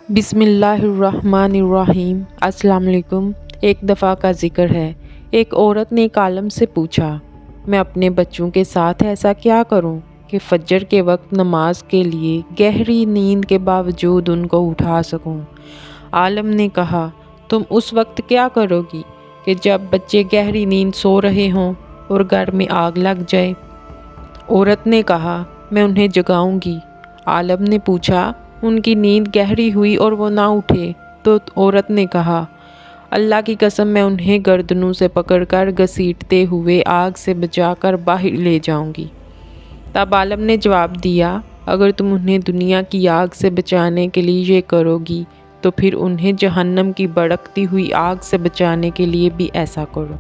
बिस्मिल्लाहिर्रहमानिर्रहीम। अस्सलाम वालेकुम। एक दफ़ा का ज़िक्र है, एक औरत ने एक आलम से पूछा, मैं अपने बच्चों के साथ ऐसा क्या करूं कि फ़जर के वक्त नमाज के लिए गहरी नींद के बावजूद उनको उठा सकूं। आलम ने कहा, तुम उस वक्त क्या करोगी कि जब बच्चे गहरी नींद सो रहे हों और घर में आग लग जाए। औरत ने कहा, मैं उन्हें जगाऊंगी। आलम ने पूछा, उनकी नींद गहरी हुई और वो ना उठे तो औरत ने कहा, अल्लाह की कसम मैं उन्हें गर्दनों से पकड़कर घसीटते हुए आग से बचाकर बाहर ले जाऊंगी। तब आलम ने जवाब दिया, अगर तुम उन्हें दुनिया की आग से बचाने के लिए ये करोगी तो फिर उन्हें जहन्नम की भड़कती हुई आग से बचाने के लिए भी ऐसा करो।